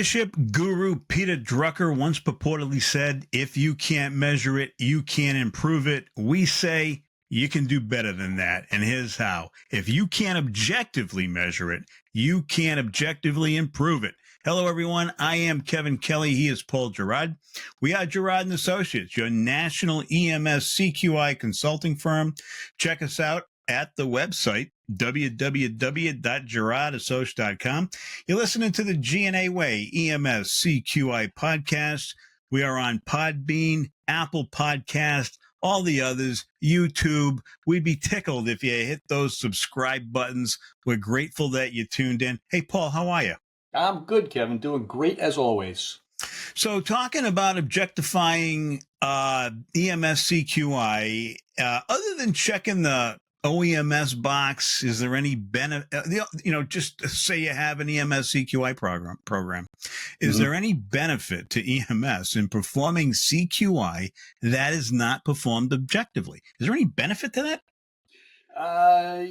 Leadership guru Peter Drucker once purportedly said, if you can't measure it, you can't improve it. We say you can do better than that. And here's how. If you can't objectively measure it, you can't objectively improve it. Hello, everyone. I am Kevin Kelly. He is Paul Gerard. We are Gerard & Associates, your national EMS CQI consulting firm. Check us out at the website, www.gerardassociates.com. You're listening to the G&A Way EMS CQI podcast. We are on Podbean, Apple Podcast, all the others, YouTube. We'd be tickled if you hit those subscribe buttons. We're grateful that you tuned in. Hey, Paul, how are you? I'm good, Kevin. Doing great as always. So talking about objectifying EMS CQI, other than checking the OEMS box, is there any benefit? Just say you have an EMS CQI program. Is there any benefit to EMS in performing CQI that is not performed objectively? Is there any benefit to that?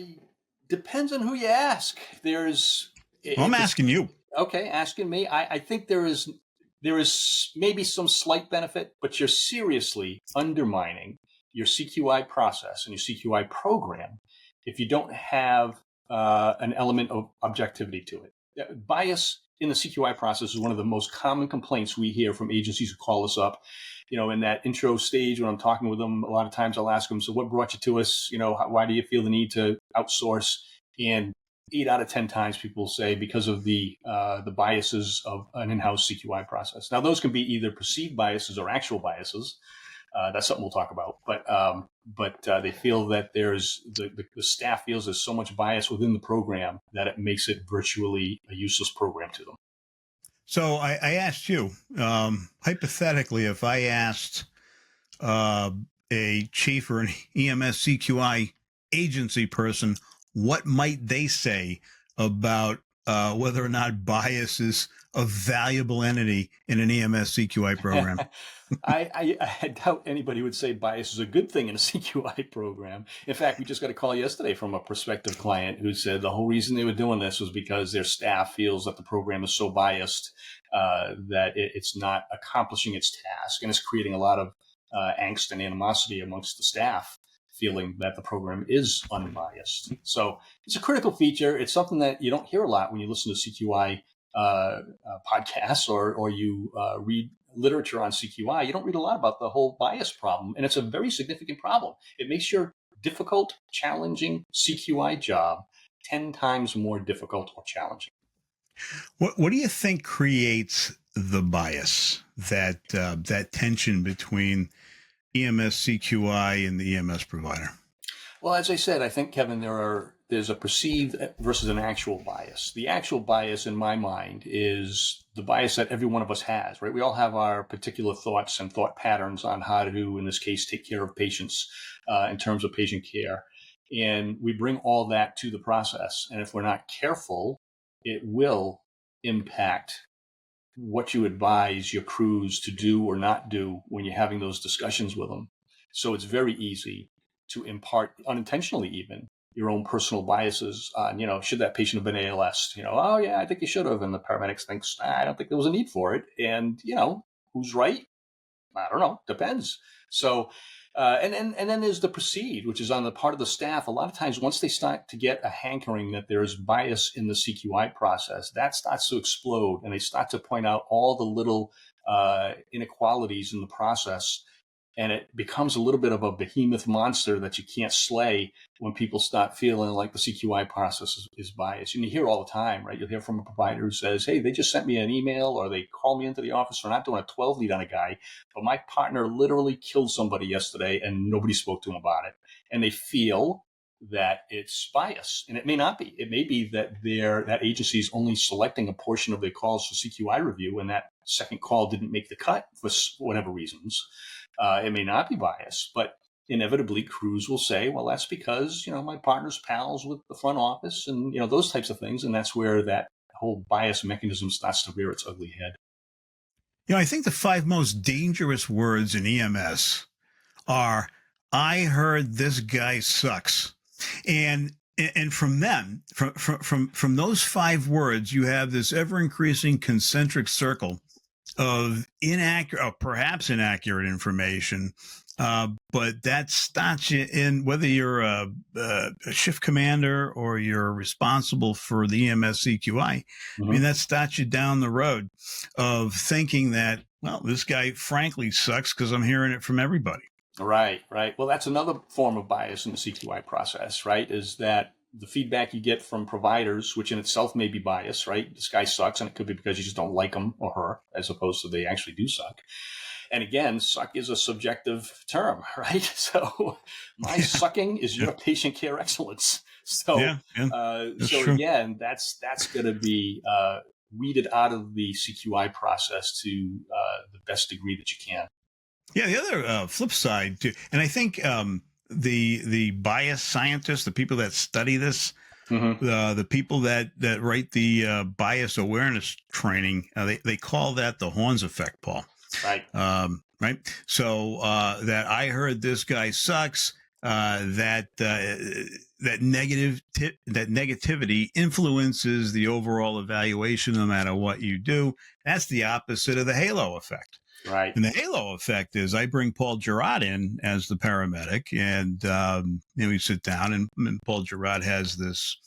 Depends on who you ask. I'm asking you. Okay, asking me. I think there is maybe some slight benefit, but you're seriously undermining your CQI process and your CQI program if you don't have an element of objectivity to it. Bias in the CQI process is one of the most common complaints we hear from agencies who call us up. In that intro stage when I'm talking with them, a lot of times I'll ask them, so what brought you to us? Why do you feel the need to outsource? And 8 out of 10 times people will say because of the biases of an in-house CQI process. Now, those can be either perceived biases or actual biases. That's something we'll talk about. But they feel that there's the staff feels there's so much bias within the program that it makes it virtually a useless program to them. So I asked you, hypothetically, if I asked a chief or an EMS CQI agency person, what might they say about whether or not bias is a valuable entity in an EMS CQI program? I doubt anybody would say bias is a good thing in a CQI program. In fact, we just got a call yesterday from a prospective client who said the whole reason they were doing this was because their staff feels that the program is so biased that it's not accomplishing its task, and it's creating a lot of angst and animosity amongst the staff, feeling that the program is unbiased. So it's a critical feature. It's something that you don't hear a lot when you listen to CQI podcasts or you read literature on CQI. You don't read a lot about the whole bias problem, and it's a very significant problem. It makes your difficult, challenging CQI job 10 times more difficult or challenging. What do you think creates the bias, that tension between EMS CQI and the EMS provider? Well, as I said, I think, Kevin, there's a perceived versus an actual bias. The actual bias in my mind is the bias that every one of us has, right? We all have our particular thoughts and thought patterns on how to, in this case, take care of patients in terms of patient care. And we bring all that to the process. And if we're not careful, it will impact what you advise your crews to do or not do when you're having those discussions with them. So it's very easy to impart, unintentionally even, your own personal biases on, should that patient have been ALS? Oh yeah, I think you should have. And the paramedics thinks, I don't think there was a need for it. And, who's right? I don't know. Depends. So, and then there's the perceived, which is on the part of the staff. A lot of times, once they start to get a hankering that there is bias in the CQI process, that starts to explode, and they start to point out all the little inequalities in the process. And it becomes a little bit of a behemoth monster that you can't slay when people start feeling like the CQI process is biased. And you hear all the time, right? You'll hear from a provider who says, hey, they just sent me an email or they called me into the office. We're not doing a 12 lead on a guy, but my partner literally killed somebody yesterday and nobody spoke to him about it. And they feel that it's bias. And it may not be. It may be that that agency is only selecting a portion of their calls for CQI review, and that second call didn't make the cut for whatever reasons. It may not be biased, but inevitably crews will say, well, that's because, my partner's pals with the front office and, those types of things. And that's where that whole bias mechanism starts to rear its ugly head. I think the 5 most dangerous words in EMS are, I heard this guy sucks. And And from them, from those 5 words, you have this ever increasing concentric circle of inaccurate, or perhaps inaccurate information. But that starts you in, whether you're a shift commander or you're responsible for the EMS CQI. I mean, that starts you down the road of thinking that, well, this guy frankly sucks because I'm hearing it from everybody. Right, right. Well, that's another form of bias in the CQI process, right? Is that the feedback you get from providers, which in itself may be biased, right? This guy sucks, and it could be because you just don't like him or her, as opposed to they actually do suck. And again, suck is a subjective term, right? So my sucking is your patient care excellence. So, again, that's going to be weeded out of the CQI process to the best degree that you can. Yeah, the other flip side too, and I think the bias scientists, the people that study this, the people that write the bias awareness training, they call that the Horns effect, Paul. Right. Right. So that I heard this guy sucks. That negativity influences the overall evaluation, no matter what you do. That's the opposite of the halo effect. Right. And the halo effect is I bring Paul Gerard in as the paramedic, and we sit down, and Paul Gerard has this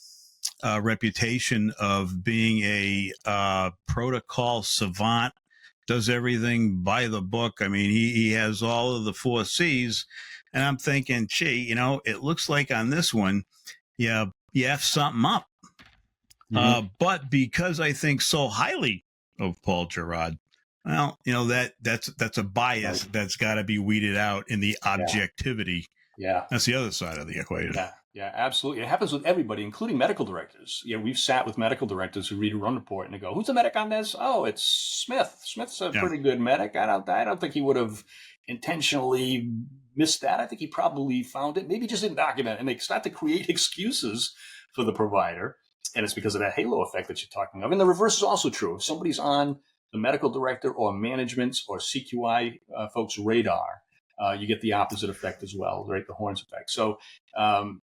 reputation of being a protocol savant, does everything by the book. I mean, he has all of the 4 C's, and I'm thinking, gee, it looks like on this one, you F something up. But because I think so highly of Paul Gerard, well, that's a bias that's got to be weeded out in the objectivity. Yeah. That's the other side of the equation. Yeah, absolutely. It happens with everybody, including medical directors. We've sat with medical directors who read a run report and they go, "Who's the medic on this?" "Oh, it's Smith. Smith's a pretty good medic. I don't think he would have intentionally missed that. I think he probably found it. Maybe just didn't document it." And they start to create excuses for the provider. And it's because of that halo effect that you're talking of. And the reverse is also true. If somebody's on the medical director or management or CQI folks' radar, you get the opposite effect as well, right? The Horns effect. So,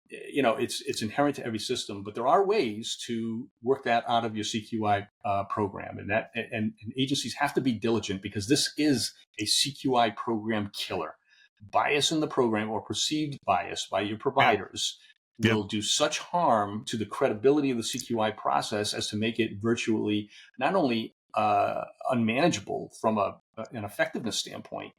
it's inherent to every system, but there are ways to work that out of your CQI program, and agencies have to be diligent because this is a CQI program killer. Bias in the program or perceived bias by your providers will do such harm to the credibility of the CQI process as to make it virtually not only unmanageable from an effectiveness standpoint,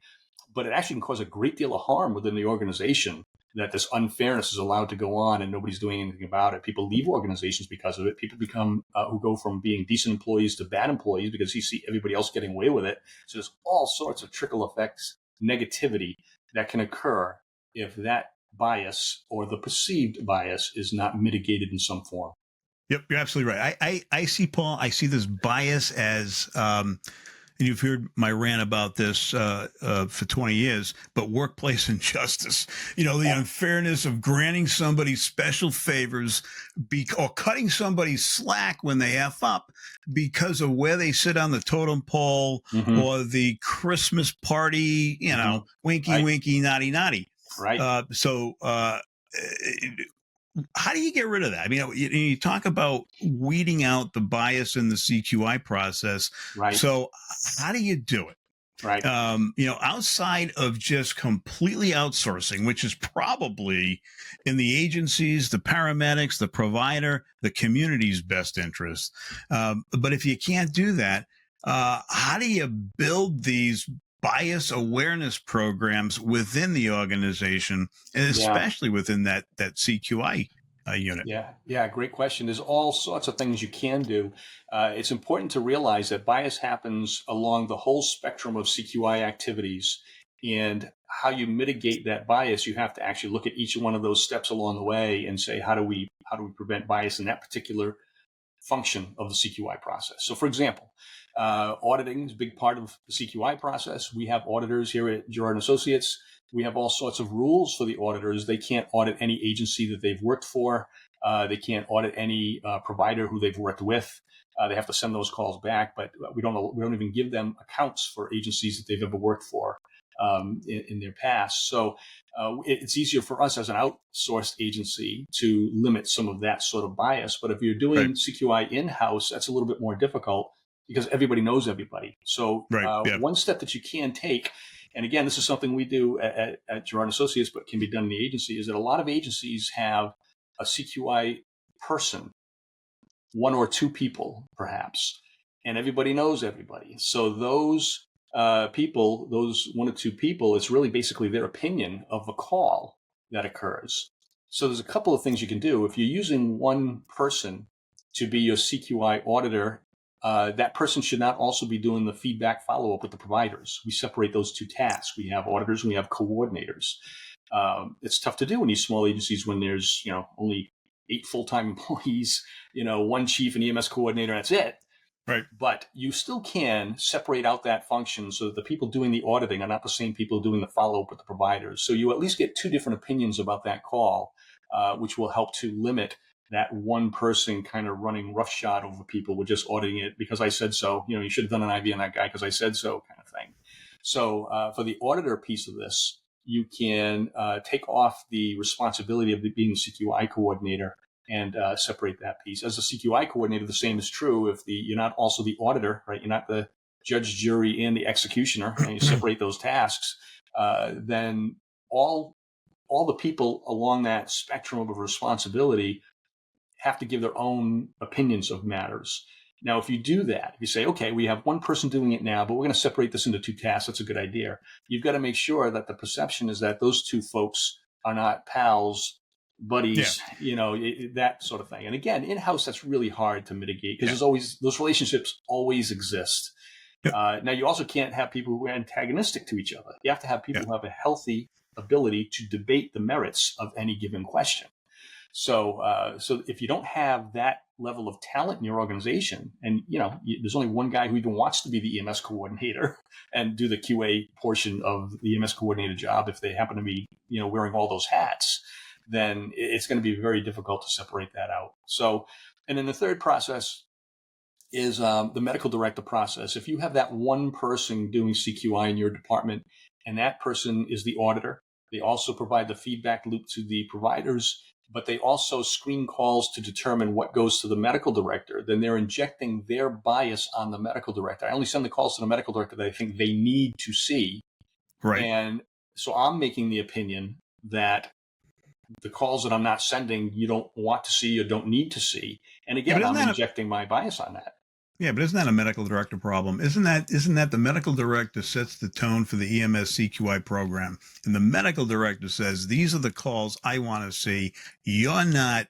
but it actually can cause a great deal of harm within the organization, that this unfairness is allowed to go on and nobody's doing anything about it. People leave organizations because of it. People become who go from being decent employees to bad employees because you see everybody else getting away with it. So there's all sorts of trickle effects, negativity that can occur if that bias or the perceived bias is not mitigated in some form. Yep, you're absolutely right. I see, Paul, I see this bias as, and you've heard my rant about this for 20 years, but workplace injustice, the unfairness of granting somebody special favors or cutting somebody slack when they F up because of where they sit on the totem pole or the Christmas party, winky, winky, naughty, naughty. Right. How do you get rid of that? I mean, you talk about weeding out the bias in the CQI process. Right. So how do you do it? Right. Outside of just completely outsourcing, which is probably in the agencies, the paramedics, the provider, the community's best interest. But if you can't do that, how do you build these bias awareness programs within the organization, and especially within that CQI unit? Yeah, great question. There's all sorts of things you can do. It's important to realize that bias happens along the whole spectrum of CQI activities, and how you mitigate that bias, you have to actually look at each one of those steps along the way and say, how do we prevent bias in that particular function of the CQI process? So, for example, auditing is a big part of the CQI process. We have auditors here at Gerard & Associates. We have all sorts of rules for the auditors. They can't audit any agency that they've worked for. They can't audit any provider who they've worked with. They have to send those calls back, but we don't even give them accounts for agencies that they've ever worked for. in their past. So it's easier for us as an outsourced agency to limit some of that sort of bias. But if you're doing Right. CQI in-house, that's a little bit more difficult because everybody knows everybody. So Right. Yeah. one step that you can take, and again, this is something we do at Gerard Associates, but can be done in the agency, is that a lot of agencies have a CQI person, one or two people perhaps, and everybody knows everybody. So those people, those one or two people, it's really basically their opinion of the call that occurs. So there's a couple of things you can do. If you're using one person to be your CQI auditor, that person should not also be doing the feedback follow-up with the providers. We separate those two tasks. We have auditors and we have coordinators. It's tough to do in these small agencies when there's only 8 full-time employees, one chief and EMS coordinator, that's it. Right. But you still can separate out that function so that the people doing the auditing are not the same people doing the follow-up with the providers. So you at least get 2 different opinions about that call, which will help to limit that one person kind of running roughshod over people with just auditing it because I said so. You should have done an IV on that guy because I said so kind of thing. So for the auditor piece of this, you can take off the responsibility of being the CQI coordinator and separate that piece. As a CQI coordinator, the same is true if you're not also the auditor, right? You're not the judge, jury, and the executioner, and you separate those tasks, then all the people along that spectrum of responsibility have to give their own opinions of matters. Now, if you do that, if you say, okay, we have one person doing it now, but we're going to separate this into 2 tasks, that's a good idea. You've got to make sure that the perception is that those 2 folks are not pals, buddies, that sort of thing. And again, in-house, that's really hard to mitigate because those relationships always exist. Yep. Now, you also can't have people who are antagonistic to each other. You have to have people who have a healthy ability to debate the merits of any given question. So if you don't have that level of talent in your organization, and there's only one guy who even wants to be the EMS coordinator and do the QA portion of the EMS coordinator job, if they happen to be wearing all those hats, then it's going to be very difficult to separate that out. So, and then the third process is the medical director process. If you have that one person doing CQI in your department, and that person is the auditor, they also provide the feedback loop to the providers, but they also screen calls to determine what goes to the medical director, then they're injecting their bias on the medical director. I only send the calls to the medical director that I think they need to see. Right. And so I'm making the opinion that the calls that I'm not sending, you don't want to see or don't need to see. And again, I'm injecting my bias on that. Yeah, but isn't that a medical director problem? Isn't that the medical director sets the tone for the EMS CQI program? And the medical director says, these are the calls I want to see. You're not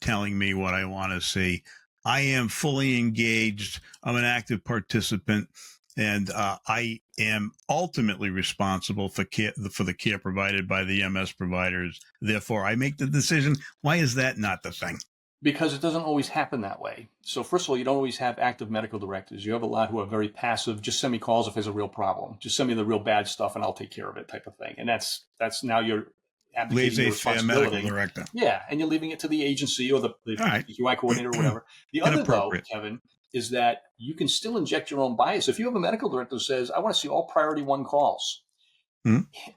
telling me what I want to see. I am fully engaged. I'm an active participant. And I am ultimately responsible for the care provided by the EMS providers. Therefore, I make the decision. Why is that not the thing? Because it doesn't always happen that way. So first of all, you don't always have active medical directors. You have a lot who are very passive. Just send me calls if there's a real problem. Just send me the real bad stuff and I'll take care of it type of thing. And that's now you're abdicating your responsibility. Medical director. Yeah, and you're leaving it to the agency or the QI coordinator or whatever. The other, though, Kevin, is that you can still inject your own bias. If you have a medical director who says, I want to see all priority 1 calls,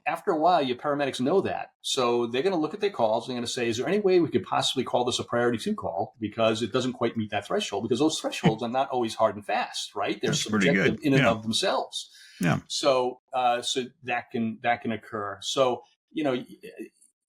after a while, your paramedics know that. So they're going to look at their calls. They're going to say, is there any way we could possibly call this a priority 2 call? Because it doesn't quite meet that threshold, because those thresholds are not always hard and fast, right? They're subjective in and of themselves. Yeah. So that can occur. So,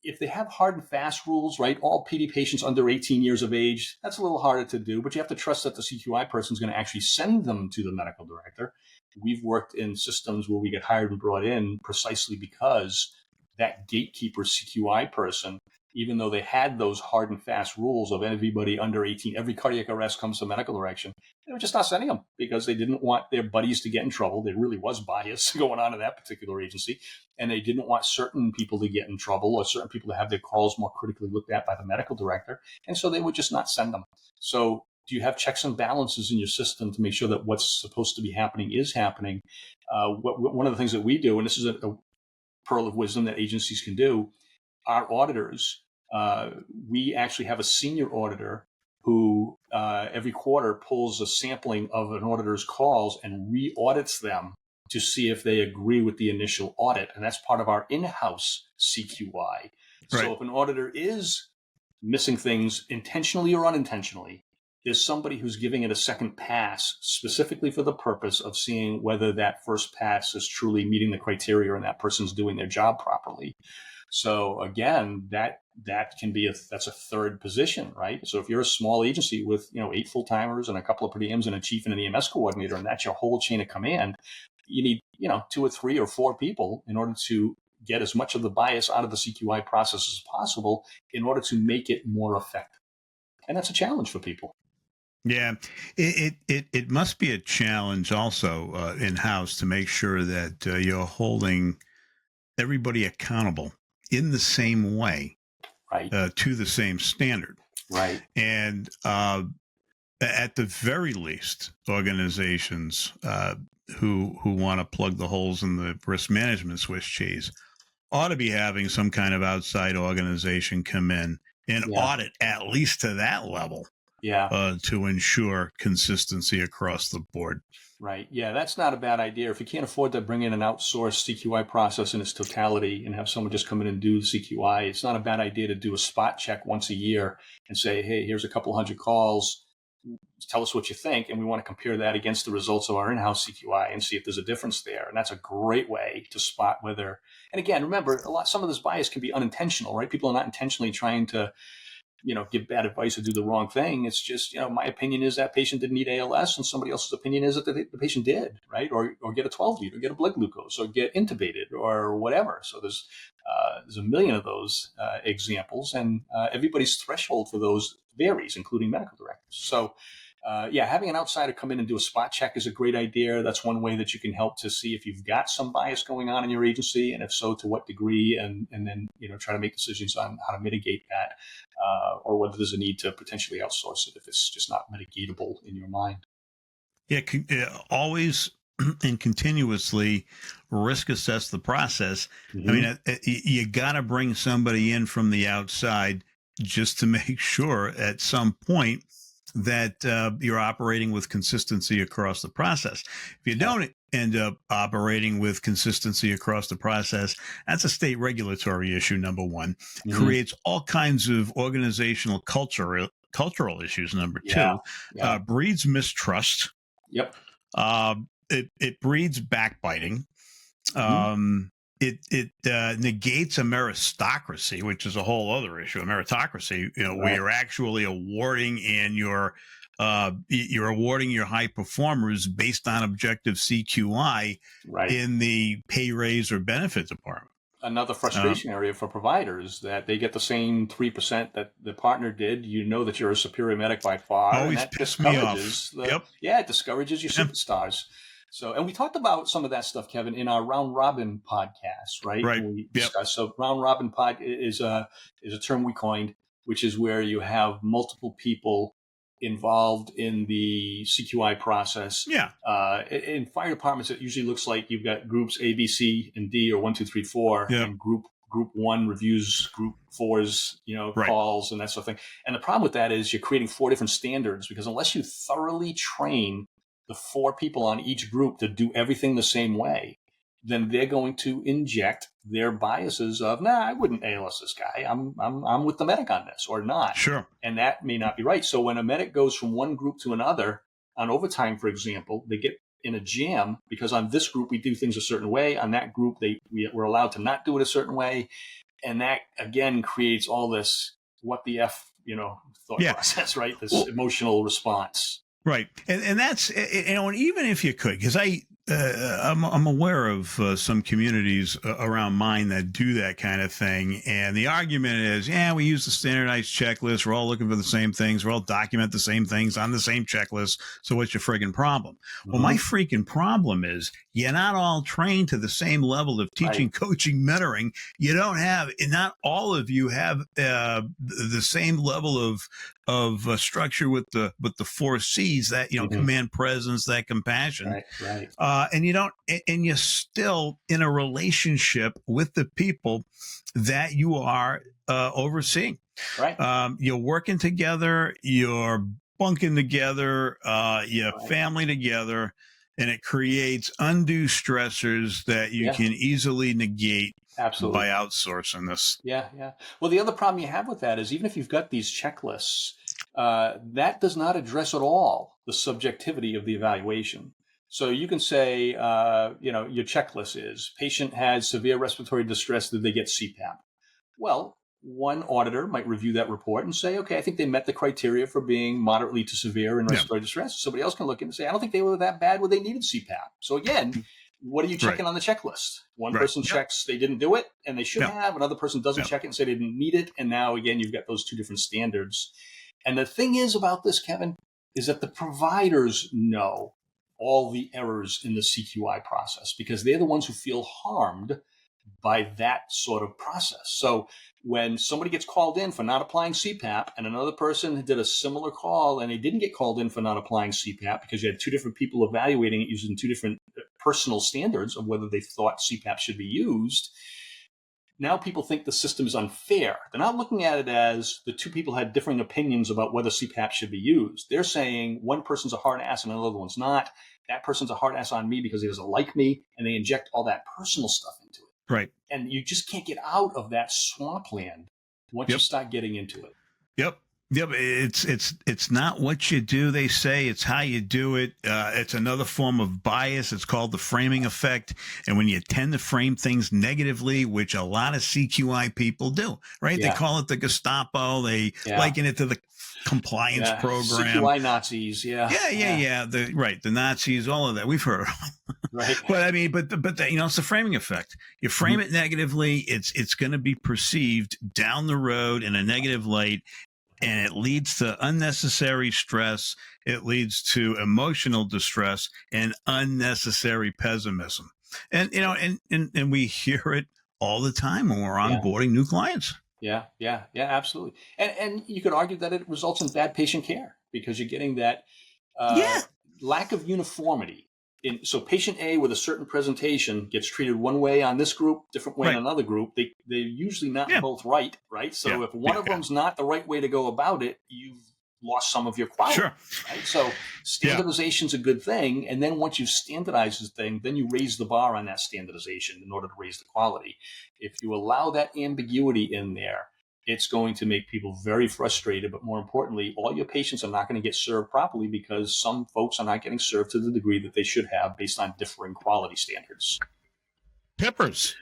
if they have hard and fast rules, right, all PD patients under 18 years of age, that's a little harder to do, but you have to trust that the CQI person is going to actually send them to the medical director. We've worked in systems where we get hired and brought in precisely because that gatekeeper CQI person, even though they had those hard and fast rules of everybody under 18, every cardiac arrest comes to medical direction, they were just not sending them because they didn't want their buddies to get in trouble. There really was bias going on in that particular agency. And they didn't want certain people to get in trouble or certain people to have their calls more critically looked at by the medical director. And so they would just not send them. So do you have checks and balances in your system to make sure that what's supposed to be happening is happening? One of the things that we do, and this is a pearl of wisdom that agencies can do, our auditors, we actually have a senior auditor who every quarter pulls a sampling of an auditor's calls and re-audits them to see if they agree with the initial audit. And that's part of our in-house CQI. Right. So if an auditor is missing things intentionally or unintentionally, there's somebody who's giving it a second pass specifically for the purpose of seeing whether that first pass is truly meeting the criteria and that person's doing their job properly. So again, that can be that's a third position, right? So if you're a small agency with 8 full-timers and a couple of per diems and a chief and an EMS coordinator, and that's your whole chain of command, you need 2 or 3 or 4 people in order to get as much of the bias out of the CQI process as possible in order to make it more effective. And that's a challenge for people. Yeah, it must be a challenge also in-house to make sure that you're holding everybody accountable in the same way, right, to the same standard. Right. And at the very least, organizations who want to plug the holes in the risk management Swiss cheese ought to be having some kind of outside organization come in and audit at least to that level. To ensure consistency across the board. Right. Yeah, that's not a bad idea. If you can't afford to bring in an outsourced CQI process in its totality and have someone just come in and do the CQI, it's not a bad idea to do a spot check once a year and say, hey, here's a couple hundred calls. Tell us what you think. And we want to compare that against the results of our in-house CQI and see if there's a difference there. And that's a great way to spot whether, and again, remember, some of this bias can be unintentional, right? People are not intentionally trying to give bad advice or do the wrong thing. It's just, my opinion is that patient didn't need ALS and somebody else's opinion is that the patient did, right? Or get a 12 lead or get a blood glucose or get intubated or whatever. So there's a million of those examples, and everybody's threshold for those varies, including medical directors. So having an outsider come in and do a spot check is a great idea. That's one way that you can help to see if you've got some bias going on in your agency, and if so, to what degree, and then try to make decisions on how to mitigate that, or whether there's a need to potentially outsource it if it's just not mitigatable in your mind. Yeah, always and continuously risk assess the process. Mm-hmm. I mean, you got to bring somebody in from the outside just to make sure at some point that you're operating with consistency across the process. If you don't end up operating with consistency across the process, that's a state regulatory issue, number one. Mm-hmm. Creates all kinds of organizational cultural issues, number two. Breeds mistrust. Yep. It breeds backbiting. Mm-hmm. It negates a meritocracy, which is a whole other issue. A meritocracy, where you're actually awarding and you're awarding your high performers based on objective CQI in the pay raise or benefit department. Another frustration area for providers, that they get the same 3% that the partner did. That you're a superior medic by far. Always and that piss me off. It discourages your superstars. So, and we talked about some of that stuff, Kevin, in our round robin podcast, right? Right. We discussed. So, round robin pod is a term we coined, which is where you have multiple people involved in the CQI process. Yeah. In fire departments, it usually looks like you've got groups A, B, C, and D, or 1, 2, 3, 4, and group 1 reviews group 4's, calls and that sort of thing. And the problem with that is you're creating 4 different standards, because unless you thoroughly train the 4 people on each group to do everything the same way, then they're going to inject their biases of, I wouldn't ALS this guy. I'm with the medic on this, or not. Sure. And that may not be right. So when a medic goes from one group to another on overtime, for example, they get in a jam because on this group we do things a certain way. On that group, we're allowed to not do it a certain way. And that again creates all this what the F, thought process, right? This emotional response. Right. And that's, and even if you could, because I'm aware of some communities around mine that do that kind of thing. And the argument is, we use the standardized checklist. We're all looking for the same things. We're all document the same things on the same checklist. So what's your friggin' problem? Mm-hmm. Well, my freaking problem is you're not all trained to the same level of teaching, coaching, mentoring. You don't have, not all of you have the same level of structure with the 4 C's, that, command, presence, that compassion. Right. And you're still in a relationship with the people that you are overseeing. Right. You're working together, you're bunking together, you're family together. and it creates undue stressors that you Yeah, can easily negate by absolutely. outsourcing this. Yeah, yeah. Well, the other problem you have with that is even if you've got these checklists, that does not address at all the subjectivity of the evaluation. So you can say, your checklist is patient has severe respiratory distress. Did they get CPAP? Well, one auditor might review that report and say, okay, I think they met the criteria for being moderately to severe in Yeah, respiratory distress. Somebody else can look in and say, I don't think they were that bad where they needed CPAP. So again, what are you right, checking on the checklist? One right. person Yep, checks they didn't do it and they should yep, have. Another person doesn't yep. check it and say they didn't need it. And now again, you've got those two different standards. And the thing is about this, Kevin, is that the providers know all the errors in the CQI process because they're the ones who feel harmed by that sort of process. So when somebody gets called in for not applying CPAP and another person did a similar call and they didn't get called in for not applying CPAP because you had two different people evaluating it using two different personal standards of whether they thought CPAP should be used, now people think the system is unfair. They're not looking at it as the two people had differing opinions about whether CPAP should be used. They're saying one person's a hard ass and another one's not. That person's a hard ass on me because he doesn't like me, and they inject all that personal stuff into it. Right. And you just can't get out of that swampland once you Yep. start getting into it. Yep. Yep. It's not what you do, they say. It's how you do it. It's another form of bias. It's called the framing effect. And when you tend to frame things negatively, which a lot of CQI people do, right? They Yeah. call it the Gestapo. They Yeah. liken it to the compliance Yeah. program. CQI Nazis. Yeah. Yeah. The Nazis, all of that. We've heard. Right. But I mean, but it's the framing effect. You frame it negatively, it's going to be perceived down the road in a negative light, and it leads to unnecessary stress. It leads to emotional distress and unnecessary pessimism. And and we hear it all the time when we're Yeah. onboarding new clients. Yeah, absolutely. And you could argue that it results in bad patient care because you're getting that uh, Yeah, lack of uniformity. So patient A with a certain presentation gets treated one way on this group, different way in right. another group. They're usually not Yeah, both right, right? So yeah, if one of yeah. them's not the right way to go about it, you've lost some of your quality, Sure. right? So Yeah, standardization's a good thing. And then once you standardize the thing, then you raise the bar on that standardization in order to raise the quality. If you allow that ambiguity in there, it's going to make people very frustrated. But more importantly, all your patients are not going to get served properly because some folks are not getting served to the degree that they should have based on differing quality standards. peppers.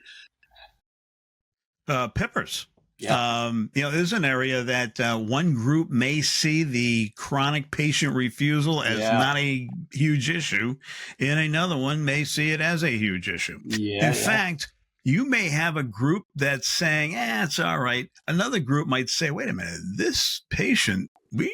Peppers. Yeah. There's an area that one group may see the chronic patient refusal as Yeah. not a huge issue, and another one may see it as a huge issue. Yeah. In Yeah. fact, you may have a group that's saying, it's all right. Another group might say, wait a minute, this patient, we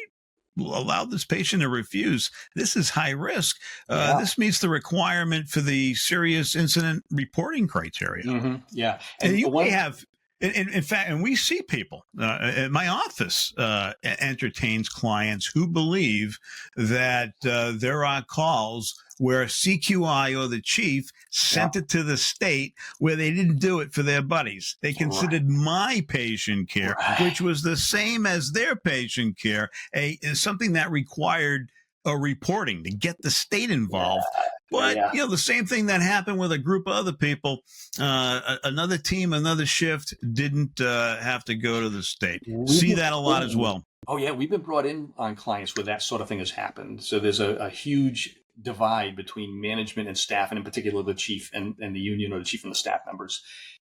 allowed this patient to refuse. This is high risk. Yeah. This meets the requirement for the serious incident reporting criteria. Yeah. And you may have, in fact, and we see people at my office entertains clients who believe that there are calls where CQI or the chief sent it to the state where they didn't do it for their buddies. They considered my patient care, which was the same as their patient care, something that required a reporting to get the state involved. But, the same thing that happened with a group of other people, another team, another shift didn't have to go to the state. See that a lot as well. Oh, yeah. We've been brought in on clients where that sort of thing has happened. So there's a huge divide between management and staff, and in particular the chief and the union or the chief and the staff members.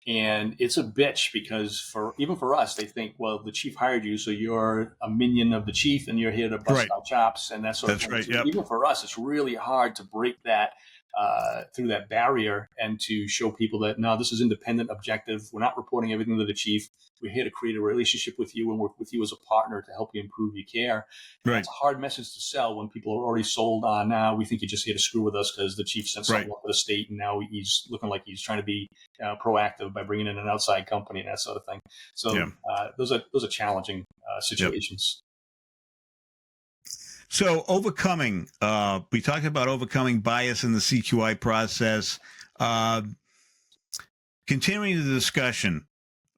And it's a bitch because even for us, they think, well, the chief hired you, so you're a minion of the chief and you're here to bust our chops and that sort of thing. Right. So yep. Even for us, it's really hard to break that through that barrier and to show people that, no, this is independent, objective. We're not reporting everything to the chief. We're here to create a relationship with you and work with you as a partner to help you improve your care. Right. That's a hard message to sell when people are already sold on, now we think you're just here to screw with us because the chief sent something up to the state and now he's looking like he's trying to be proactive by bringing in an outside company and that sort of thing. So those are challenging situations. So overcoming, we talked about overcoming bias in the CQI process. Continuing the discussion,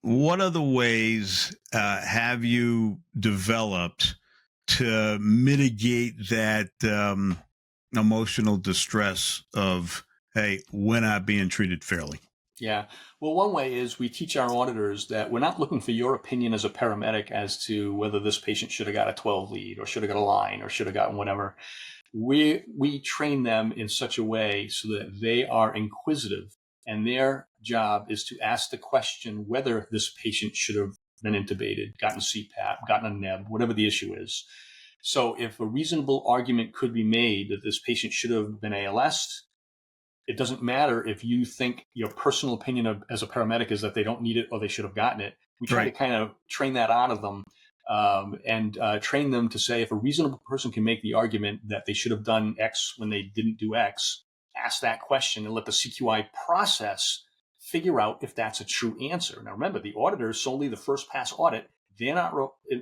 what other ways have you developed to mitigate that emotional distress of, hey, we're not being treated fairly. Yeah. Well, one way is we teach our auditors that we're not looking for your opinion as a paramedic as to whether this patient should have got a 12 lead or should have got a line or should have gotten whatever. We train them in such a way so that they are inquisitive, and their job is to ask the question whether this patient should have been intubated, gotten CPAP, gotten a neb, whatever the issue is. So if a reasonable argument could be made that this patient should have been ALS, it doesn't matter if you think your personal opinion as a paramedic is that they don't need it or they should have gotten it. We try to kind of train that out of them, and train them to say, if a reasonable person can make the argument that they should have done X when they didn't do X, ask that question and let the CQI process figure out if that's a true answer. Now, remember, the auditor is solely the first pass audit. They're not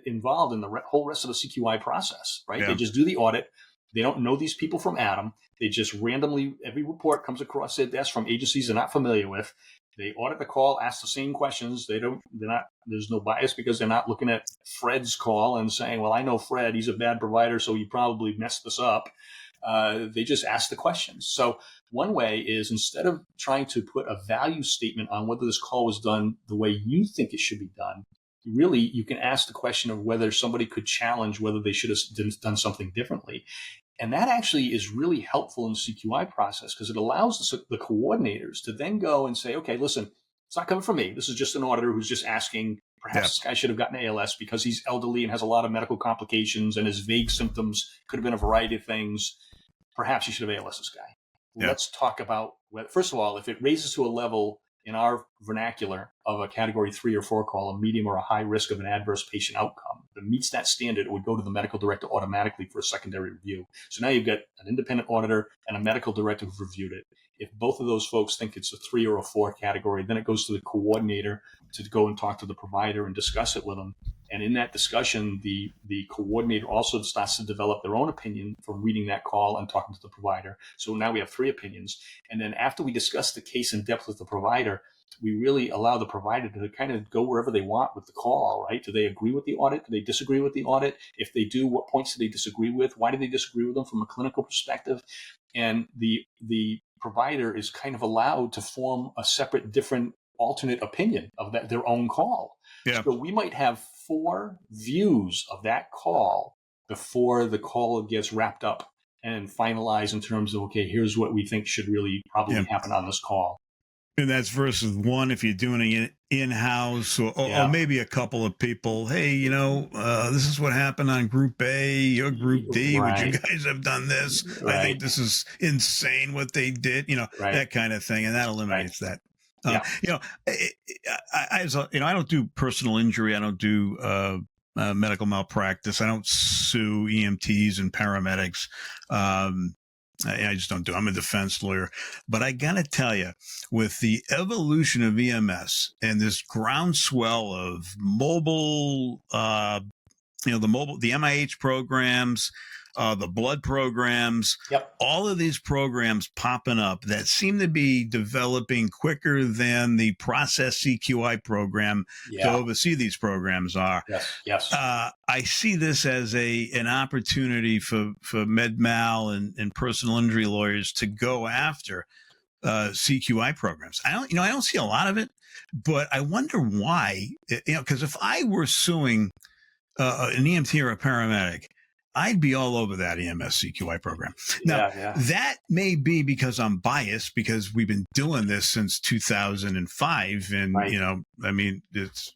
involved in the whole rest of the CQI process, right? Yeah. They just do the audit. They don't know these people from Adam. They just randomly, every report comes across their desk from agencies they're not familiar with. They audit the call, ask the same questions. There's no bias because they're not looking at Fred's call and saying, well, I know Fred, he's a bad provider, so he probably messed this up. They just ask the questions. So one way is, instead of trying to put a value statement on whether this call was done the way you think it should be done, really, you can ask the question of whether somebody could challenge whether they should have done something differently. And that actually is really helpful in the CQI process, because it allows the coordinators to then go and say, okay, listen, it's not coming from me. This is just an auditor who's just asking, perhaps this guy should have gotten ALS because he's elderly and has a lot of medical complications and his vague symptoms could have been a variety of things. Perhaps you should have ALS this guy. Let's talk about, first of all, if it raises to a level in our vernacular of a category 3 or 4 call, a medium or a high risk of an adverse patient outcome, that meets that standard, it would go to the medical director automatically for a secondary review. So now you've got an independent auditor and a medical director who've reviewed it. If both of those folks think it's a 3 or a 4 category, then it goes to the coordinator to go and talk to the provider and discuss it with them. And in that discussion, the coordinator also starts to develop their own opinion from reading that call and talking to the provider. So now we have 3 opinions. And then after we discuss the case in depth with the provider, we really allow the provider to kind of go wherever they want with the call, right? Do they agree with the audit? Do they disagree with the audit? If they do, what points do they disagree with? Why do they disagree with them from a clinical perspective? And the provider is kind of allowed to form a separate, different, alternate opinion of their own call. Yeah. So we might have 4 views of that call before the call gets wrapped up and finalized in terms of, okay, here's what we think should really probably happen on this call. And that's versus 1 if you're doing it in-house or maybe a couple of people. Hey, this is what happened on Group A or Group D. Right. Would you guys have done this? Right. I think this is insane what they did. That kind of thing, and that eliminates that. I don't do personal injury. I don't do medical malpractice. I don't sue EMTs and paramedics. I just don't do it. I'm a defense lawyer. But I got to tell you, with the evolution of EMS and this groundswell of mobile, the MIH programs, the blood programs, all of these programs popping up that seem to be developing quicker than the process CQI program to oversee these programs are. Yes. I see this as an opportunity for med mal and personal injury lawyers to go after CQI programs. I don't see a lot of it, but I wonder why. Because if I were suing an EMT or a paramedic, I'd be all over that EMS CQI program. Now, that may be because I'm biased, because we've been doing this since 2005. And, it's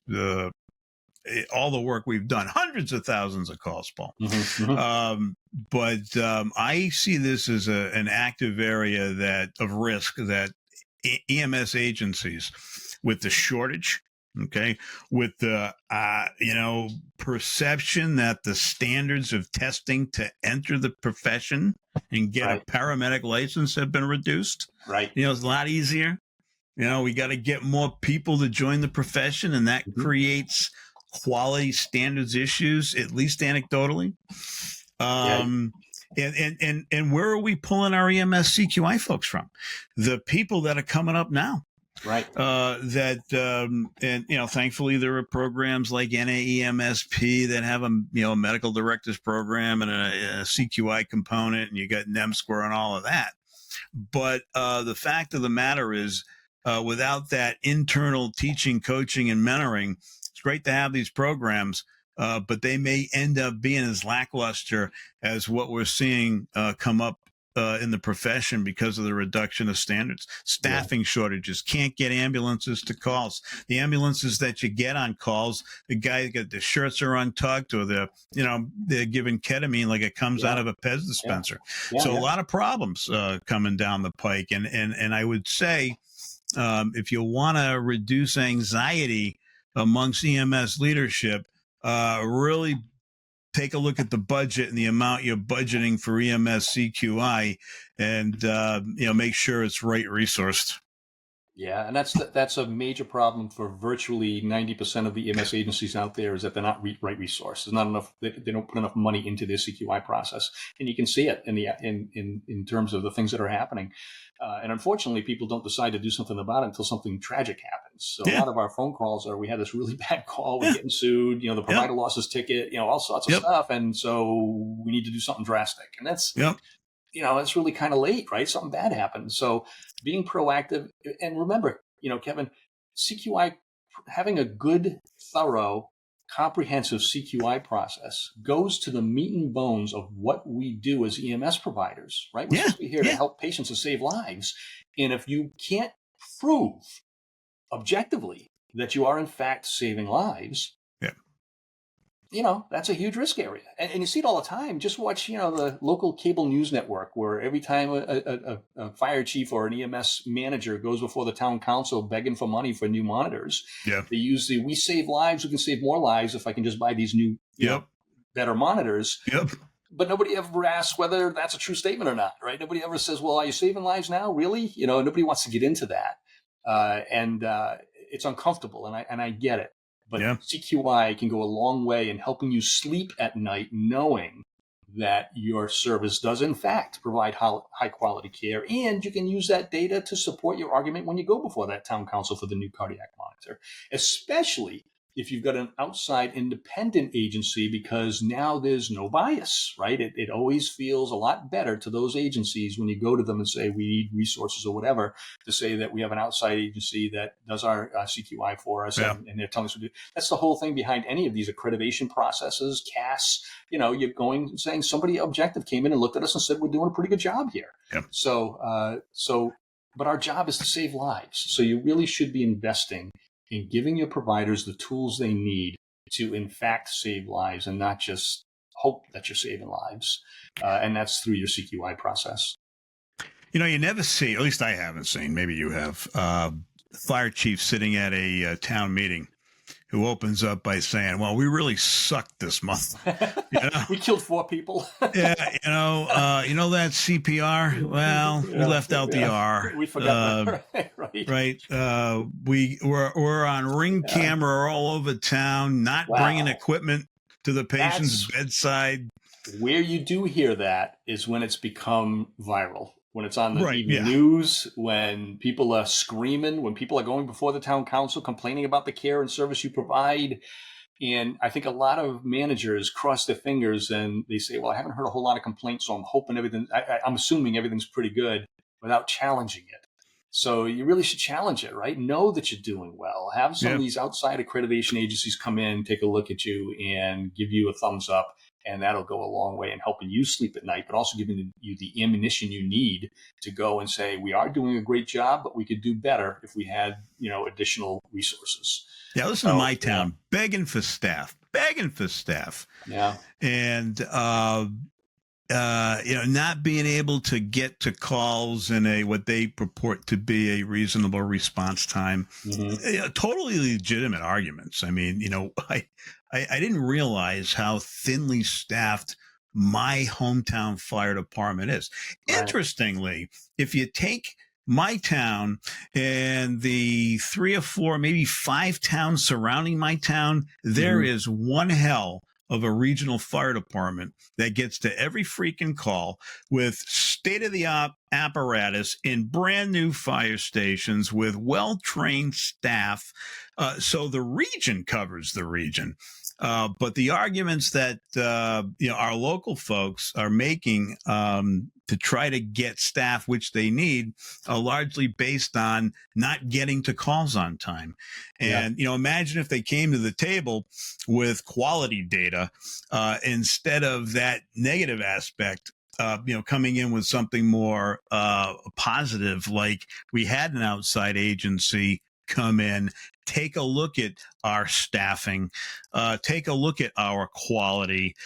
all the work we've done, hundreds of thousands of calls, Paul. But I see this as an active area of risk that EMS agencies, with the shortage, with the, perception that the standards of testing to enter the profession and get a paramedic license have been reduced. Right. It's a lot easier. We got to get more people to join the profession, and that creates quality standards issues, at least anecdotally. And where are we pulling our EMS CQI folks from? The people that are coming up now. Right. And thankfully there are programs like NAEMSP that have a medical directors program and a CQI component, and you got NEM score and all of that. But the fact of the matter is, without that internal teaching, coaching, and mentoring, it's great to have these programs, but they may end up being as lackluster as what we're seeing come up in the profession because of the reduction of standards. Staffing shortages, can't get ambulances to calls. The ambulances that you get on calls, the guy got the shirts are untucked, or they're giving ketamine like it comes out of a Pez dispenser. So a lot of problems coming down the pike. And I would say, if you want to reduce anxiety amongst EMS leadership, really take a look at the budget and the amount you're budgeting for EMS CQI, and make sure it's right resourced. Yeah, and that's a major problem for virtually 90% of the EMS agencies out there, is that they're not right resourced. There's not enough. They don't put enough money into their CQI process, and you can see it in terms of the things that are happening. And unfortunately, people don't decide to do something about it until something tragic happens. So a lot of our phone calls are, we had this really bad call, we're getting sued, the provider lost his ticket, all sorts of stuff, and so we need to do something drastic. And that's it's really kind of late, right? Something bad happened. So being proactive, and remember, Kevin, CQI, having a good, thorough, comprehensive CQI process goes to the meat and bones of what we do as EMS providers, right? We're supposed to be here to help patients and save lives. And if you can't prove objectively that you are in fact saving lives, that's a huge risk area. And you see it all the time. Just watch, the local cable news network, where every time a fire chief or an EMS manager goes before the town council begging for money for new monitors, they use we save lives, we can save more lives if I can just buy these new, better monitors. But nobody ever asks whether that's a true statement or not, right? Nobody ever says, well, are you saving lives now? Really? Nobody wants to get into that. And it's uncomfortable, and I get it. But CQI can go a long way in helping you sleep at night, knowing that your service does, in fact, provide high quality care. And you can use that data to support your argument when you go before that town council for the new cardiac monitor, especially if you've got an outside independent agency, because now there's no bias, right? It always feels a lot better to those agencies when you go to them and say, we need resources or whatever, to say that we have an outside agency that does our CQI for us, and they're telling us to do. That's the whole thing behind any of these accreditation processes, CAS. You're going and saying somebody objective came in and looked at us and said, we're doing a pretty good job here. But our job is to save lives. So you really should be investing in giving your providers the tools they need to, in fact, save lives, and not just hope that you're saving lives. And that's through your CQI process. You never see, at least I haven't seen, maybe you have, fire chief sitting at a town meeting who opens up by saying, well, we really sucked this month. We killed 4 people. That CPR? Well, we left out the R. We forgot that. Right. We're on ring camera all over town, not bringing equipment to the patient's bedside. Where you do hear that is when it's become viral. When it's on the evening news, when people are screaming, when people are going before the town council complaining about the care and service you provide. And I think a lot of managers cross their fingers and they say, well, I haven't heard a whole lot of complaints, so I'm hoping I'm assuming everything's pretty good, without challenging it. So you really should challenge it, right? Know that you're doing well. Have some of these outside accreditation agencies come in, take a look at you, and give you a thumbs up. And that'll go a long way in helping you sleep at night, but also giving you the ammunition you need to go and say, we are doing a great job, but we could do better if we had, additional resources. Yeah, listen to my town, begging for staff. Yeah. And, not being able to get to calls in what they purport to be a reasonable response time. Totally legitimate arguments. I mean, I didn't realize how thinly staffed my hometown fire department is. Right. Interestingly, if you take my town and the 3 or 4, maybe 5 towns surrounding my town, there is one hell of a regional fire department that gets to every freaking call with state-of-the-art apparatus in brand new fire stations with well-trained staff. So the region covers the region. But the arguments that our local folks are making to try to get staff, which they need, are largely based on not getting to calls on time. And imagine if they came to the table with quality data instead of that negative aspect. Coming in with something more positive, like we had an outside agency come in, take a look at our staffing, take a look at our quality.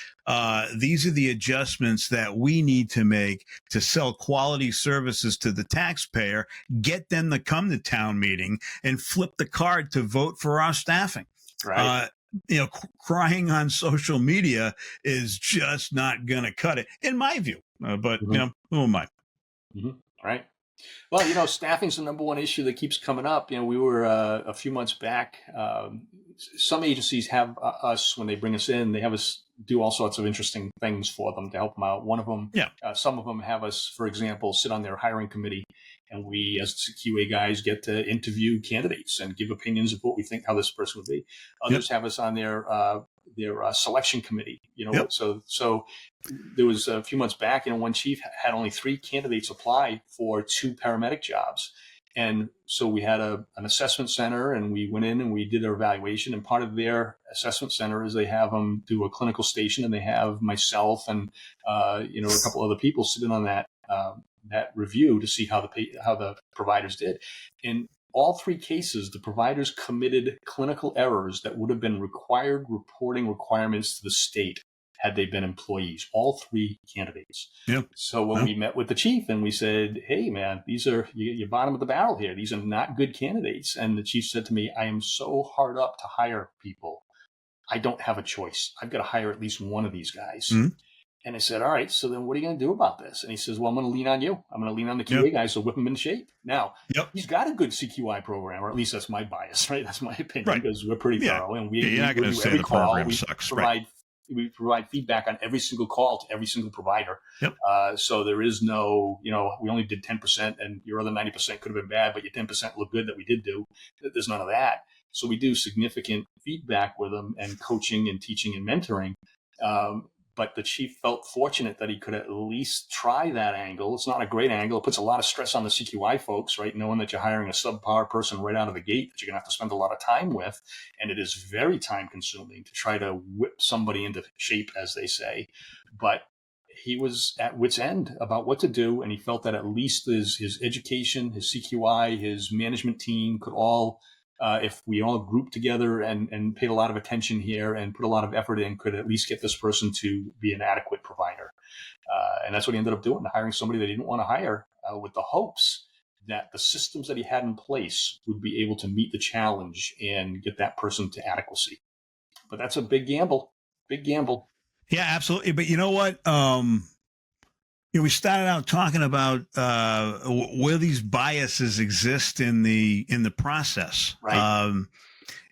These are the adjustments that we need to make to sell quality services to the taxpayer, get them to come to town meeting and flip the card to vote for our staffing. Right. Crying on social media is just not going to cut it, in my view. But, who am I? Right. Well, staffing's the number one issue that keeps coming up. We were a few months back. Some agencies have us, when they bring us in, they have us do all sorts of interesting things for them to help them out. One of them, some of them have us, for example, sit on their hiring committee, and we, as QA guys, get to interview candidates and give opinions of what we think how this person would be. Others have us on their selection committee. So there was a few months back, one chief had only 3 candidates apply for 2 paramedic jobs. And so we had an assessment center, and we went in and we did our evaluation. And part of their assessment center is they have them do a clinical station, and they have myself and a couple other people sitting on that review to see how the providers did. In all 3 cases, the providers committed clinical errors that would have been required reporting requirements to the state had they been employees, all 3 candidates. So when we met with the chief and we said, hey, man, these are your bottom of the barrel here. These are not good candidates. And the chief said to me, I am so hard up to hire people. I don't have a choice. I've got to hire at least one of these guys. And I said, all right, so then what are you going to do about this? And he says, well, I'm going to lean on you. I'm going to lean on the QA guys to whip them into shape. Now, he's got a good CQI program, or at least that's my bias, right? That's my opinion, because we're pretty thorough. And you're not going to say the program sucks, we provide feedback on every single call to every single provider. So there is no, we only did 10%, and your other 90% could have been bad, but your 10% looked good that we did do. There's none of that. So we do significant feedback with them and coaching and teaching and mentoring. But the chief felt fortunate that he could at least try that angle. It's not a great angle. It puts a lot of stress on the CQI folks, right? Knowing that you're hiring a subpar person right out of the gate that you're going to have to spend a lot of time with. And it is very time consuming to try to whip somebody into shape, as they say. But he was at wit's end about what to do. And he felt that at least his education, his CQI, his management team could all, if we all grouped together and paid a lot of attention here and put a lot of effort in, could at least get this person to be an adequate provider. And that's what he ended up doing, hiring somebody that he didn't want to hire with the hopes that the systems that he had in place would be able to meet the challenge and get that person to adequacy. But that's a big gamble. Yeah, absolutely. But you know what? We started out talking about where these biases exist in the process, right?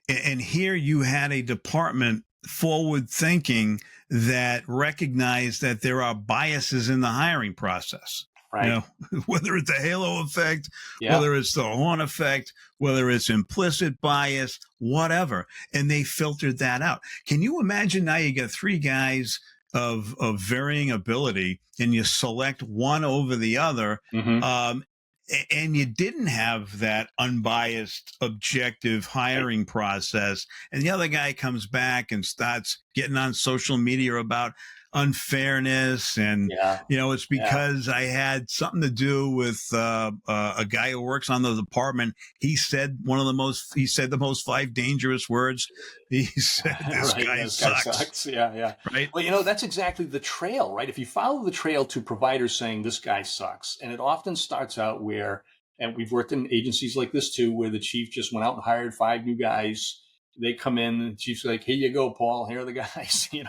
And here you had a department forward thinking that recognized that there are biases in the hiring process. Right. Whether it's the halo effect, whether it's the horn effect, whether it's implicit bias, whatever, and they filtered that out. Can you imagine now you get 3 guys of varying ability, and you select one over the other, and you didn't have that unbiased, objective hiring process, and the other guy comes back and starts getting on social media about unfairness, and it's because I had something to do with a guy who works on the department. He said the most 5 dangerous words. He said, this guy sucks. Yeah. Right. Well, that's exactly the trail, right? If you follow the trail to providers saying this guy sucks, and it often starts out where, and we've worked in agencies like this too, where the chief just went out and hired 5 new guys. They come in, and the chief's like, here you go, Paul. Here are the guys, do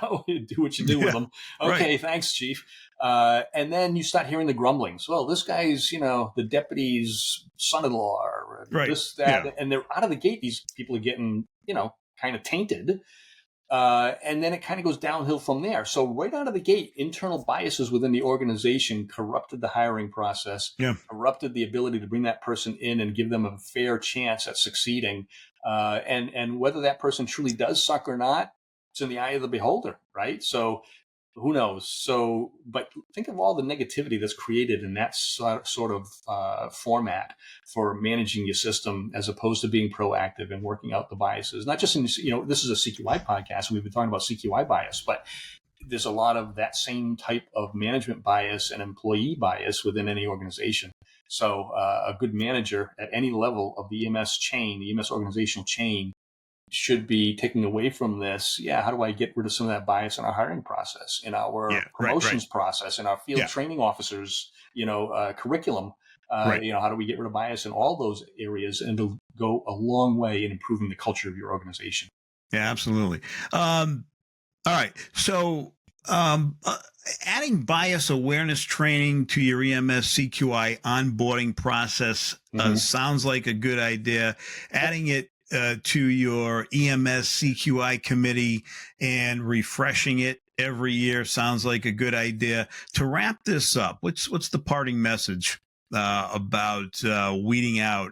what you do with them. Okay, thanks, chief. And then you start hearing the grumblings. Well, this guy's, the deputy's son-in-law, or this, that. And they're out of the gate. These people are getting, kind of tainted. And then it kind of goes downhill from there. So right out of the gate, internal biases within the organization corrupted the hiring process, corrupted the ability to bring that person in and give them a fair chance at succeeding. And whether that person truly does suck or not, it's in the eye of the beholder, right? So who knows? So, but think of all the negativity that's created in that sort of format for managing your system, as opposed to being proactive and working out the biases. Not just in, this is a CQI podcast. We've been talking about CQI bias, but there's a lot of that same type of management bias and employee bias within any organization. So a good manager at any level of the EMS chain, the EMS organizational chain, should be taking away from this. How do I get rid of some of that bias in our hiring process, in our promotions process, in our field training officers, curriculum? How do we get rid of bias in all those areas? And it'll go a long way in improving the culture of your organization. Yeah, absolutely. All right. So adding bias awareness training to your EMS CQI onboarding process sounds like a good idea. Adding it to your EMS CQI committee and refreshing it every year sounds like a good idea. To wrap this up, what's the parting message about weeding out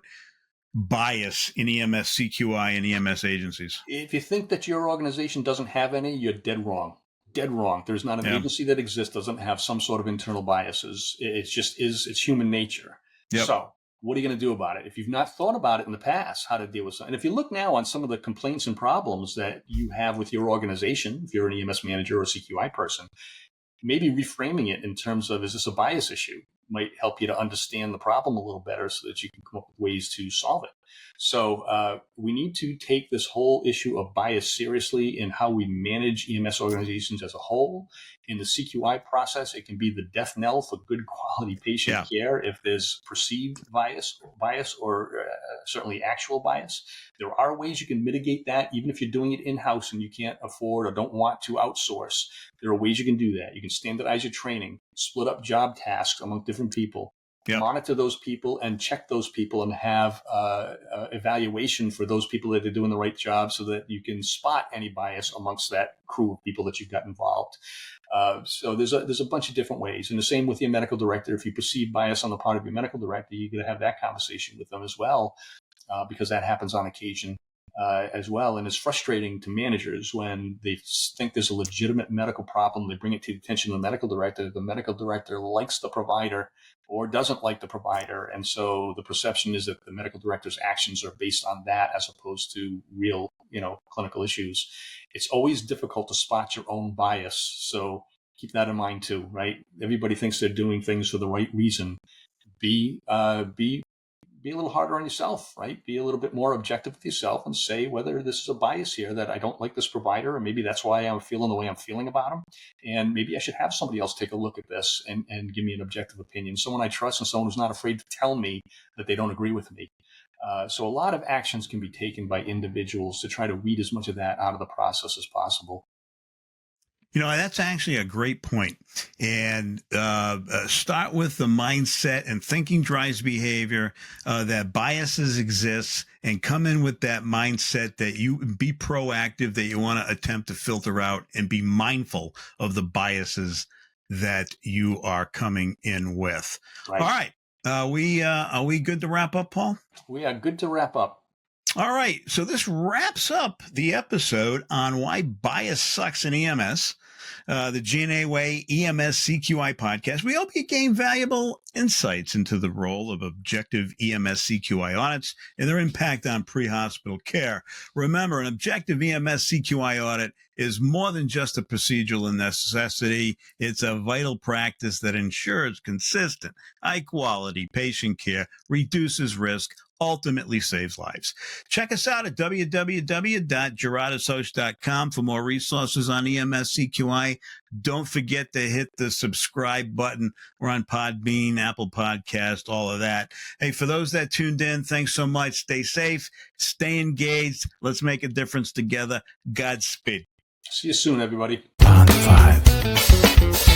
bias in EMS CQI and EMS agencies? If you think that your organization doesn't have any, you're dead wrong. Dead wrong. There's not an agency that exists doesn't have some sort of internal biases. It's human nature. So what are you going to do about it? If you've not thought about it in the past, how to deal with something. And if you look now on some of the complaints and problems that you have with your organization, if you're an EMS manager or a CQI person, maybe reframing it in terms of, is this a bias issue, might help you to understand the problem a little better so that you can come up with ways to solve it. So we need to take this whole issue of bias seriously in how we manage EMS organizations as a whole. In the CQI process, it can be the death knell for good quality patient care if there's perceived bias or certainly actual bias. There are ways you can mitigate that, even if you're doing it in-house and you can't afford or don't want to outsource. There are ways you can do that. You can standardize your training, split up job tasks among different people, monitor those people and check those people, and have evaluation for those people that are doing the right job so that you can spot any bias amongst that crew of people that you've got involved. So there's a bunch of different ways. And the same with your medical director. If you perceive bias on the part of your medical director, you're going to have that conversation with them as well, because that happens on occasion as well. And it's frustrating to managers when they think there's a legitimate medical problem. They bring it to the attention of the medical director. The medical director likes the provider or doesn't like the provider. And so the perception is that the medical director's actions are based on that as opposed to real, clinical issues. It's always difficult to spot your own bias. So keep that in mind too, right? Everybody thinks they're doing things for the right reason. Be a little harder on yourself, right? Be a little bit more objective with yourself and say whether this is a bias here, that I don't like this provider, or maybe that's why I'm feeling the way I'm feeling about them. And maybe I should have somebody else take a look at this and give me an objective opinion, someone I trust and someone who's not afraid to tell me that they don't agree with me. So a lot of actions can be taken by individuals to try to weed as much of that out of the process as possible. That's actually a great point. And start with the mindset and thinking drives behavior, that biases exist, and come in with that mindset that you be proactive, that you want to attempt to filter out and be mindful of the biases that you are coming in with. Right. All right. Are we good to wrap up, Paul? We are good to wrap up. All right. So this wraps up the episode on why bias sucks in EMS. The G&A Way EMS CQI podcast. We hope you gain valuable insights into the role of objective EMS CQI audits and their impact on pre-hospital care. Remember, an objective EMS CQI audit is more than just a procedural necessity. It's a vital practice that ensures consistent, high-quality patient care, reduces risk, ultimately saves lives. Check us out at www.gerardosoch.com for more resources on EMS CQI. Don't forget to hit the subscribe button. We're on Podbean, Apple Podcast, all of that. Hey, for those that tuned in, thanks so much. Stay safe, stay engaged. Let's make a difference together. Godspeed. See you soon, everybody. On 5.